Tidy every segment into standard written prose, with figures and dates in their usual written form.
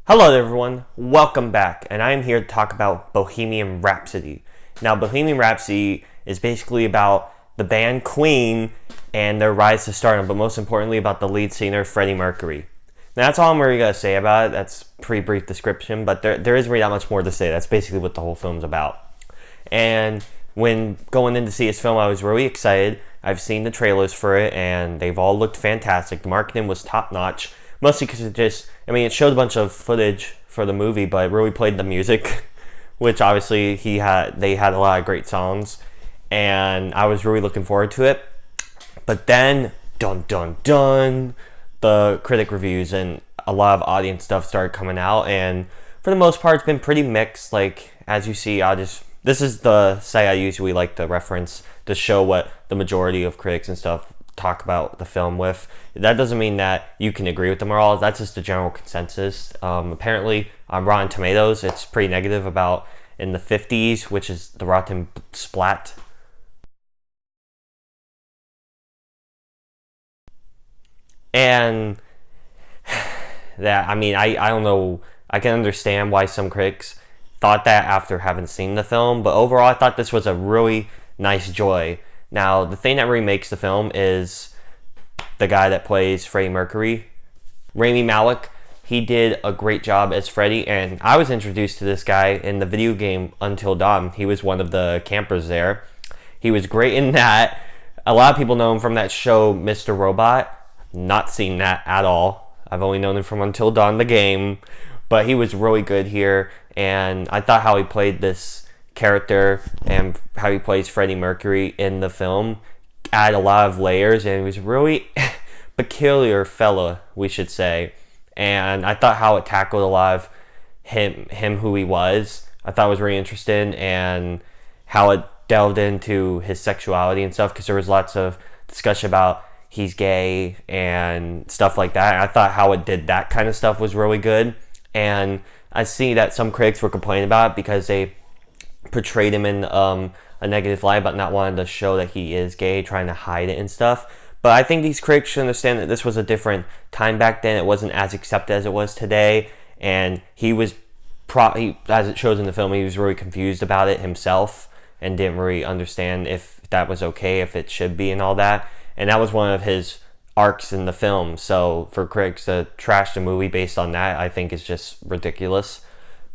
Hello everyone, welcome back, and I am here to talk about Bohemian Rhapsody. Now, Bohemian Rhapsody is basically about the band Queen and their rise to stardom, but most importantly about the lead singer, Freddie Mercury. Now, that's all I'm really going to say about it. That's a pretty brief description, but there isn't really that much more to say. That's basically what the whole film's about. And when going in to see this film, I was really excited. I've seen the trailers for it, and they've all looked fantastic. The marketing was top-notch. Mostly because it showed a bunch of footage for the movie, but it really played the music, which obviously they had a lot of great songs, and I was really looking forward to it. But then, dun dun dun, the critic reviews and a lot of audience stuff started coming out, and for the most part, it's been pretty mixed. Like, as you see, this is the site I usually like to reference to show what the majority of critics and stuff talk about the film with. That doesn't mean that you can agree with them all. That's just the general consensus. Apparently on Rotten Tomatoes it's pretty negative, about in the 50s, which is the Rotten Splat. And that, I don't know, I can understand why some critics thought that after having seen the film, but overall I thought this was a really nice joy. Now, the thing that really makes the film is the guy that plays Freddie Mercury, Rami Malek. He did a great job as Freddie, and I was introduced to this guy in the video game Until Dawn. He was one of the campers there. He was great in that. A lot of people know him from that show, Mr. Robot. Not seen that at all. I've only known him from Until Dawn, the game. But he was really good here, and I thought how he played this character and how he plays Freddie Mercury in the film add a lot of layers, and he was really peculiar fella, we should say. And I thought how it tackled a lot of him who he was. I thought it was really interesting, and how it delved into his sexuality and stuff, because there was lots of discussion about he's gay and stuff like that. I thought how it did that kind of stuff was really good. And I see that some critics were complaining about it because they portrayed him in a negative light, but not wanting to show that he is gay, trying to hide it and stuff. But I think these critics should understand that this was a different time back then. It wasn't as accepted as it was today, and he was as it shows in the film, he was really confused about it himself and didn't really understand if that was okay, if it should be, and all that. And that was one of his arcs in the film. So for critics to trash the movie based on that, I think is just ridiculous.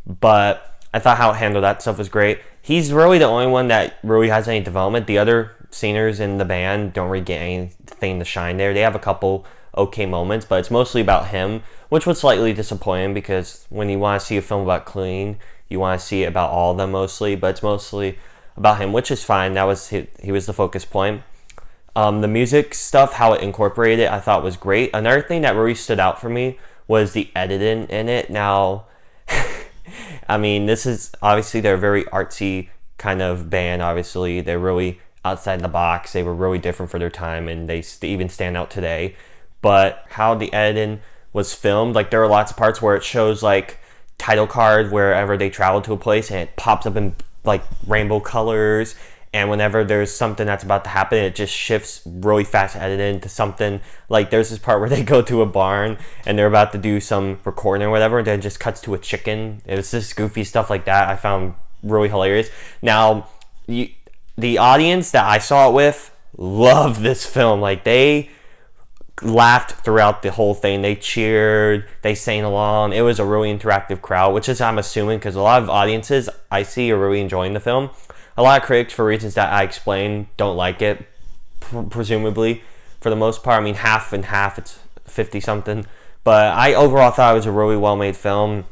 But I thought how it handled that stuff was great. He's really the only one that really has any development. The other singers in the band don't really get anything to shine there. They have a couple okay moments, but it's mostly about him, which was slightly disappointing, because when you want to see a film about Queen, you want to see it about all of them mostly, but it's mostly about him, which is fine. That was he was the focus point. The music stuff, how it incorporated it, I thought was great. Another thing that really stood out for me was the editing in it. Now, this is obviously, they're a very artsy kind of band. Obviously, they're really outside the box. They were really different for their time, and they even stand out today. But how the editing was filmed, like, there are lots of parts where it shows like title card wherever they travel to a place, and it pops up in like rainbow colors. And whenever there's something that's about to happen, it just shifts really fast edited to something. Like, there's this part where they go to a barn and they're about to do some recording or whatever, and then it just cuts to a chicken. It was just goofy stuff like that I found really hilarious. Now, the audience that I saw it with loved this film. Like, they laughed throughout the whole thing. They cheered, they sang along. It was a really interactive crowd, which is, I'm assuming, because a lot of audiences I see are really enjoying the film. A lot of critics, for reasons that I explained, don't like it, presumably, for the most part. Half and half, it's 50-something. But I overall thought it was a really well-made film,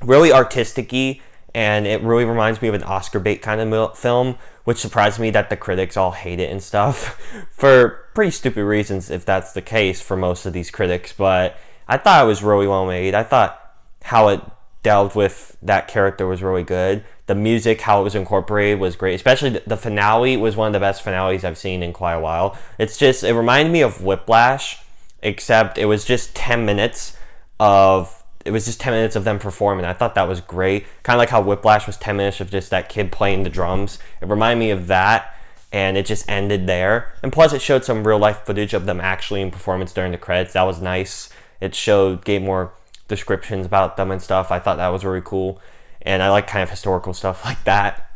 really artistic-y, and it really reminds me of an Oscar bait kind of film, which surprised me that the critics all hate it and stuff, for pretty stupid reasons, if that's the case for most of these critics. But I thought it was really well-made. I thought how it delved with that character was really good. The music, how it was incorporated, was great. Especially the finale was one of the best finales I've seen in quite a while. It reminded me of Whiplash, except it was just 10 minutes of them performing. I thought that was great. Kind of like how Whiplash was 10 minutes of just that kid playing the drums. It reminded me of that, and it just ended there. And plus, it showed some real life footage of them actually in performance during the credits. That was nice. It gave more descriptions about them and stuff. I thought that was really cool, and I like kind of historical stuff like that.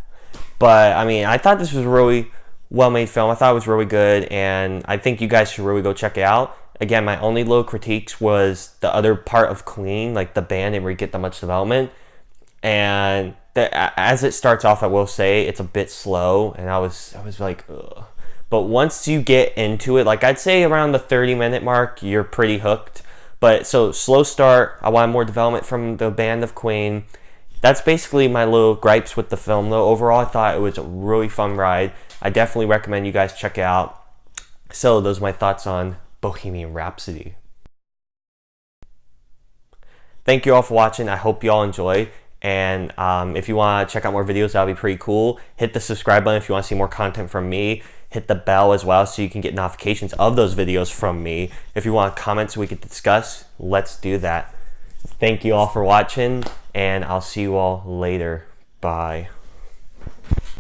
But I mean, I thought this was a really well-made film. I thought it was really good, and I think you guys should really go check it out. Again, my only little critiques was the other part of Queen, like the band didn't really get that much development. And as it starts off, I will say it's a bit slow, and I was like, ugh. But once you get into it, like I'd say around the 30-minute mark, you're pretty hooked. But so slow start. I wanted more development from the band of Queen. That's basically my little gripes with the film, though. Overall, I thought it was a really fun ride. I definitely recommend you guys check it out. So those are my thoughts on Bohemian Rhapsody. Thank you all for watching. I hope you all enjoyed. And if you want to check out more videos, that would be pretty cool. Hit the subscribe button if you want to see more content from me. Hit the bell as well so you can get notifications of those videos from me. If you want comments we could discuss, let's do that. Thank you all for watching, and I'll see you all later. Bye.